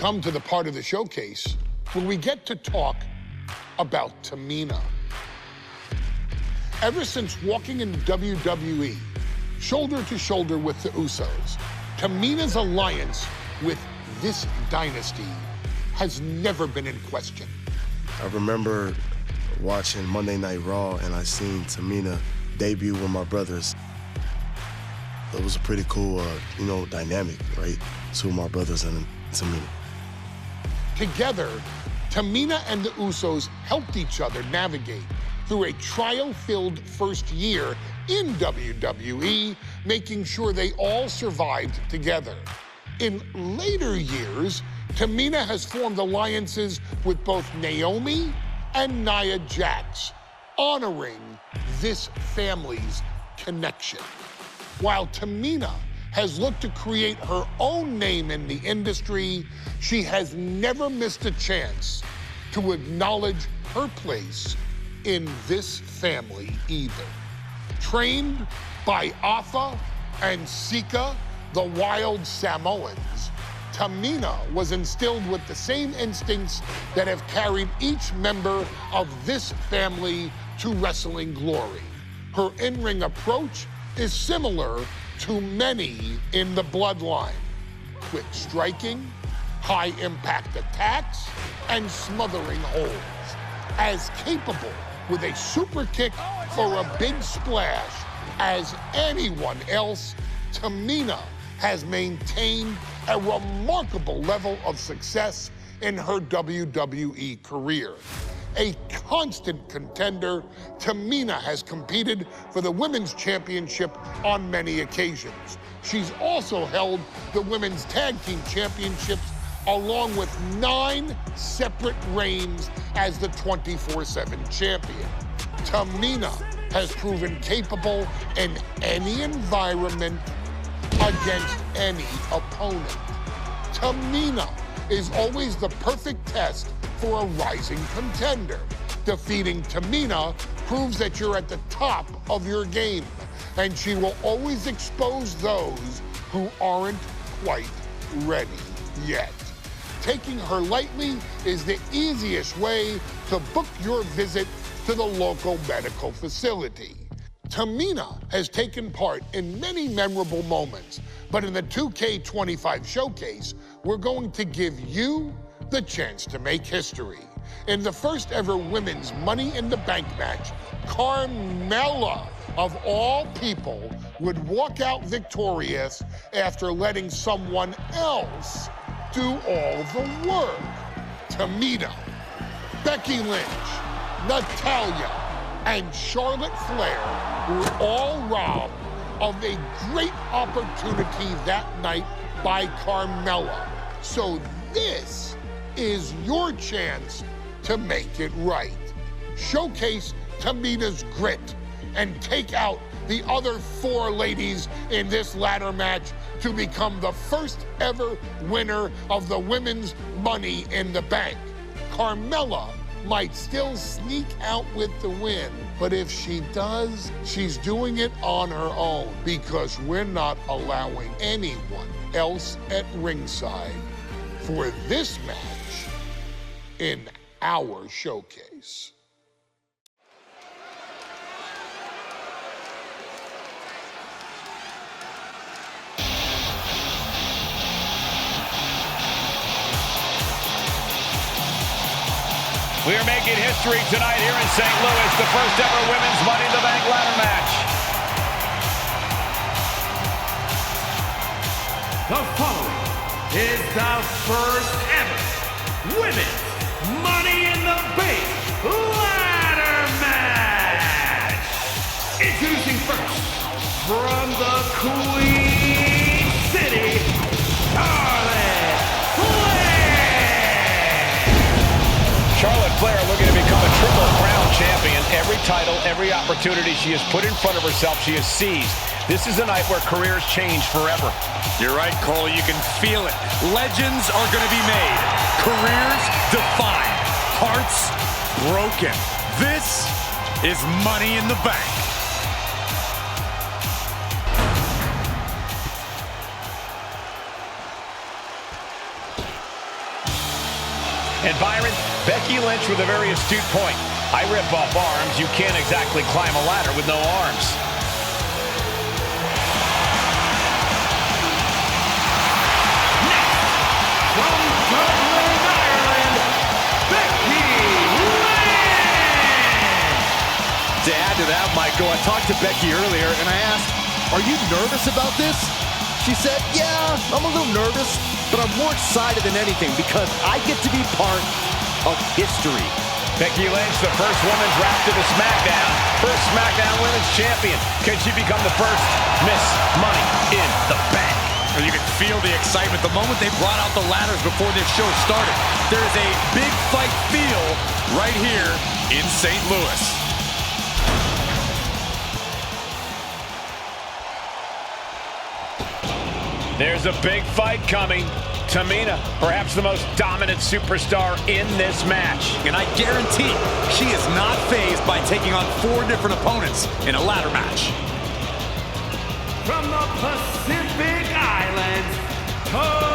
come to the part of the showcase where we get to talk about Tamina. Ever since walking in WWE, shoulder to shoulder with the Usos, Tamina's alliance with this dynasty has never been in question. I remember watching Monday Night Raw and I seen Tamina debut with my brothers. It was a pretty cool, dynamic, right? Two of my brothers and Tamina. Together, Tamina and the Usos helped each other navigate through a trial-filled first year in WWE, making sure they all survived together. In later years, Tamina has formed alliances with both Naomi and Nia Jax, honoring this family's connection. While Tamina has looked to create her own name in the industry, she has never missed a chance to acknowledge her place in this family either. Trained by Afa and Sika, the wild Samoans, Tamina was instilled with the same instincts that have carried each member of this family to wrestling glory. Her in-ring approach is similar to many in the Bloodline. Quick striking, high-impact attacks, and smothering holds. As capable with a super kick for a big splash as anyone else, Tamina has maintained a remarkable level of success in her WWE career. A constant contender, Tamina has competed for the Women's Championship on many occasions. She's also held the Women's Tag Team Championships along with 9 separate reigns as the 24/7 champion. Tamina has proven capable in any environment against any opponent. Tamina is always the perfect test for a rising contender. Defeating Tamina proves that you're at the top of your game, and she will always expose those who aren't quite ready yet. Taking her lightly is the easiest way to book your visit to the local medical facility. Tamina has taken part in many memorable moments, but in the 2K25 showcase, we're going to give you the chance to make history. In the first ever women's Money in the Bank match, Carmella, of all people, would walk out victorious after letting someone else do all the work. Tamina, Becky Lynch, Natalya, and Charlotte Flair were all robbed of a great opportunity that night by Carmella. So this is your chance to make it right. Showcase Tamina's grit and take out the other 4 ladies in this ladder match to become the first ever winner of the Women's Money in the Bank. Carmella might still sneak out with the win, but if she does, she's doing it on her own because we're not allowing anyone else at ringside for this match in our showcase. We are making history tonight here in St. Louis, the first ever Women's Money in the Bank ladder match. The following is the first ever Women's Money in the Bank ladder match. Introducing first, from the Queen City, Charlotte Flair looking to become a Triple Crown champion. Every title, every opportunity she has put in front of herself, she has seized. This is a night where careers change forever. You're right, Cole. You can feel it. Legends are going to be made. Careers defined. Hearts broken. This is Money in the Bank. And Byron, Becky Lynch with a very astute point. I rip off arms. You can't exactly climb a ladder with no arms. From Dublin, Ireland, Becky Lynch! To add to that, Michael, I talked to Becky earlier and I asked, are you nervous about this? She said, yeah, I'm a little nervous, but I'm more excited than anything because I get to be part of history. Becky Lynch, the first woman drafted to SmackDown. First SmackDown Women's Champion. Can she become the first Miss Money in the Bank? You can feel the excitement the moment they brought out the ladders before this show started. There is a big fight feel right here in St. Louis. There's a big fight coming. Tamina, perhaps the most dominant superstar in this match. And I guarantee she is not fazed by taking on 4 different opponents in a ladder match. From the Pacific Islands, Tamina!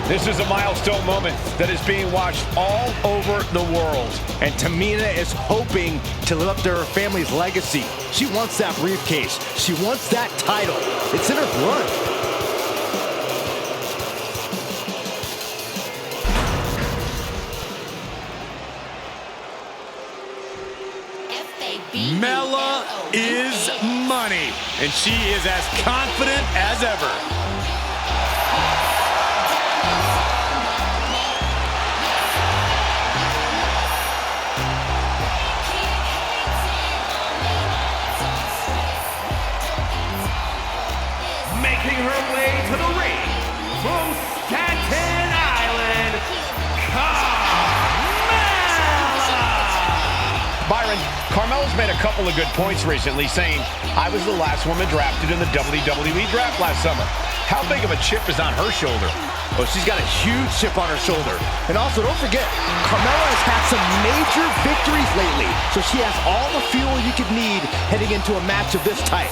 This is a milestone moment that is being watched all over the world. And Tamina is hoping to live up to her family's legacy. She wants that briefcase. She wants that title. It's in her blood. Mella is money, and she is as confident as ever. Making her way to the ring from Staten Island, Carmella! Byron, Carmella's made a couple of good points recently, saying, I was the last woman drafted in the WWE draft last summer. How big of a chip is on her shoulder? Well, she's got a huge chip on her shoulder. And also, don't forget, Carmella has had some major victories lately, so she has all the fuel you could need heading into a match of this type.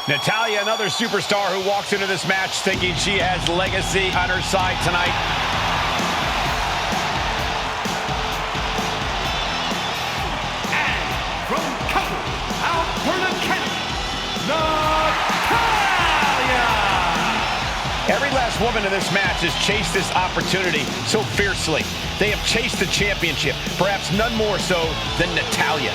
Natalya, another superstar who walks into this match thinking she has legacy on her side tonight. And from Calgary, Alberta, Canada, Natalya! Every last woman in this match has chased this opportunity so fiercely. They have chased the championship, perhaps none more so than Natalya.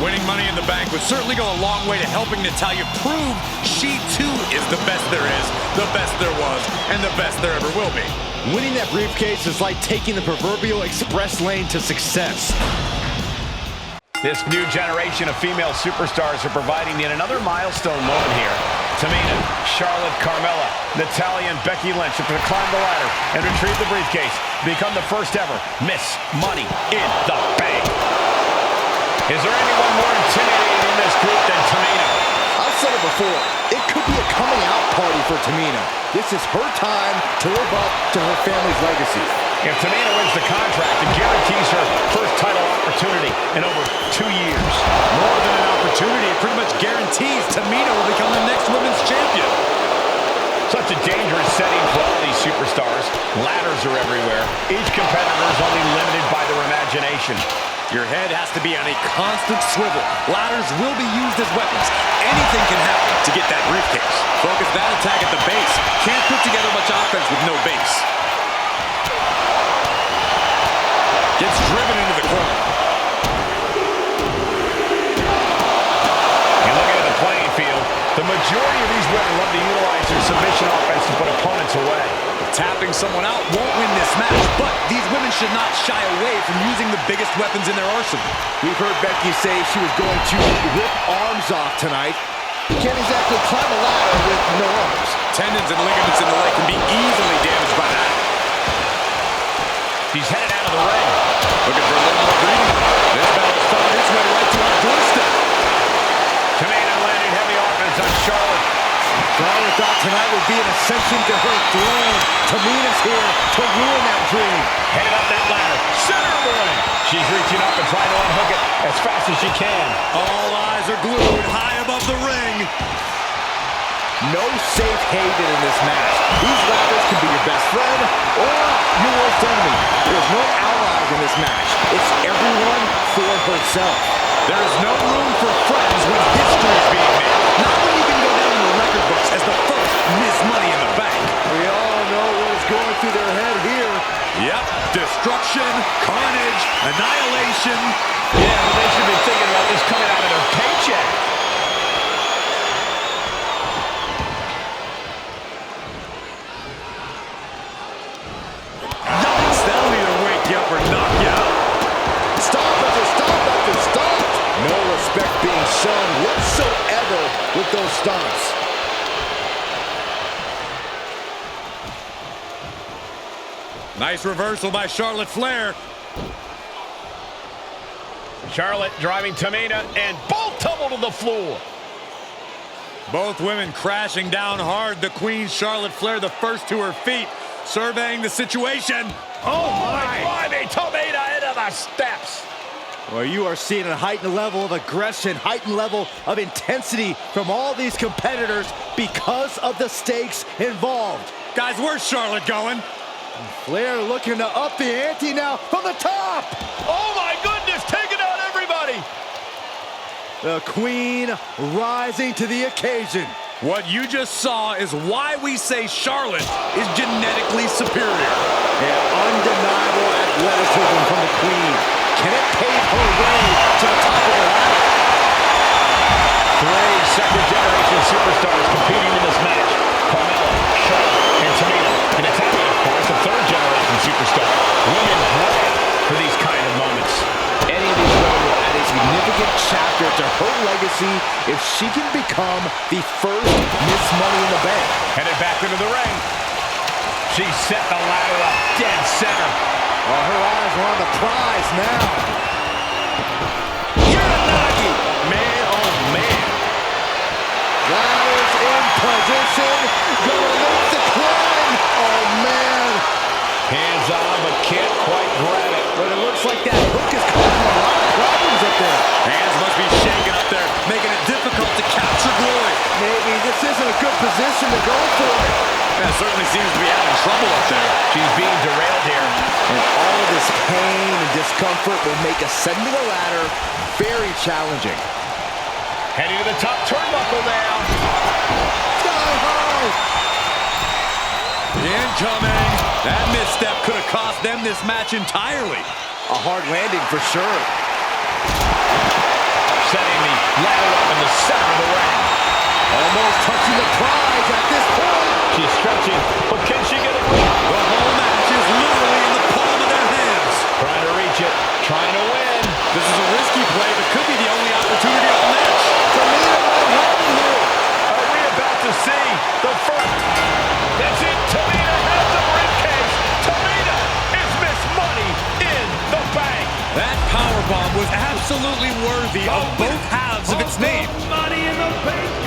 Winning Money in the Bank would certainly go a long way to helping Natalya prove she too is the best there is, the best there was, and the best there ever will be. Winning that briefcase is like taking the proverbial express lane to success. This new generation of female superstars are providing yet another milestone moment here. Tamina, Charlotte, Carmella, Natalya, and Becky Lynch have to climb the ladder and retrieve the briefcase, become the first ever Miss Money in the Bank. Is there anyone more intimidating in this group than Tamina? I've said it before, it could be a coming out party for Tamina. This is her time to live up to her family's legacy. If Tamina wins the contract, it guarantees her first title opportunity in over 2 years. More than an opportunity, it pretty much guarantees Tamina will become the next women's champion. Such a dangerous setting for all these superstars. Ladders are everywhere. Each competitor is only limited by their imagination. Your head has to be on a constant swivel. Ladders will be used as weapons. Anything can happen to get that briefcase. Focus that attack at the base. Can't put together much offense with no base. Gets driven into the corner. You're looking at the playing field. The majority of these women love to utilize their submission offense to put opponents away. Tapping someone out won't win this match, but these women should not shy away from using the biggest weapons in their arsenal. We've heard Becky say she was going to rip arms off tonight. You can't exactly climb a ladder with no arms. Tendons and ligaments in the leg can be easily damaged by that. He's headed out of the ring. Looking for a little more breathing. This battle's found its way right to our doorstep. Tamina thought tonight would be an ascension to her throne. Tamina's here to ruin that dream. Headed up that ladder. Center of the ring. She's reaching up and trying to unhook it as fast as she can. All eyes are glued high above the ring. No safe haven in this match. These ladders can be your best friend or your worst enemy. There's no allies in this match. It's everyone for herself. There is no room for friends when history is being made. Not when you can go down in the record books as the first Miss Money in the Bank. We all know what is going through their head here. Yep, destruction, carnage, annihilation. Yeah, but they should be thinking about this coming out of their paycheck. Yikes, that'll either wake you up or knock you out. Stop after stop after stop. No respect being shown whatsoever with those stomps. Nice reversal by Charlotte Flair. Charlotte driving Tamina, and both tumble to the floor. Both women crashing down hard. The Queen, Charlotte Flair, the first to her feet, surveying the situation. Oh my! Driving Tamina into the steps. Well, you are seeing a heightened level of aggression, heightened level of intensity from all these competitors because of the stakes involved. Guys, where's Charlotte going? Flair looking to up the ante now from the top. Oh my goodness, taking out everybody. The Queen rising to the occasion. What you just saw is why we say Charlotte is genetically superior. And undeniable athleticism from the Queen. Can it pave her way to the top of the ladder? Three second-generation superstars competing in this match. Carmella, Charlotte, and Tamina. And Natalya, of course, a third-generation superstar. Women bred for these kind of moments. Any of these women will add a significant chapter to her legacy if she can become the first Miss Money in the Bank. Headed back into the ring. She set the ladder up dead center. Well, her eyes are on the prize now. Uranagi! Man, oh man. Ladders in position. Gonna make the climb. Oh, man. Hands on, but can't quite grab it. But it looks like that hook is causing a lot of problems up there. Hands must be shaking up there, making it difficult to capture glory. Maybe this isn't a good position to go for it. Yeah, certainly seems to be having trouble up there. She's being derailed here. And all of this pain and discomfort will make ascending a ladder very challenging. Heading to the top turnbuckle now. Sky high! Incoming. That misstep could have cost them this match entirely. A hard landing for sure. Setting the ladder up in the center of the ring. Almost touching the prize at this point. She's stretching, but can she get it? The whole match is literally in the palm of their hands. Trying to reach it, trying to win. This is a risky play, but could be the only opportunity of the match. Tamina might have it here. Are we about to see the first? That's it. Tamina has the briefcase. Tamina is Miss Money in the Bank. That powerbomb was absolutely worthy of both halves of its name. Money in the Bank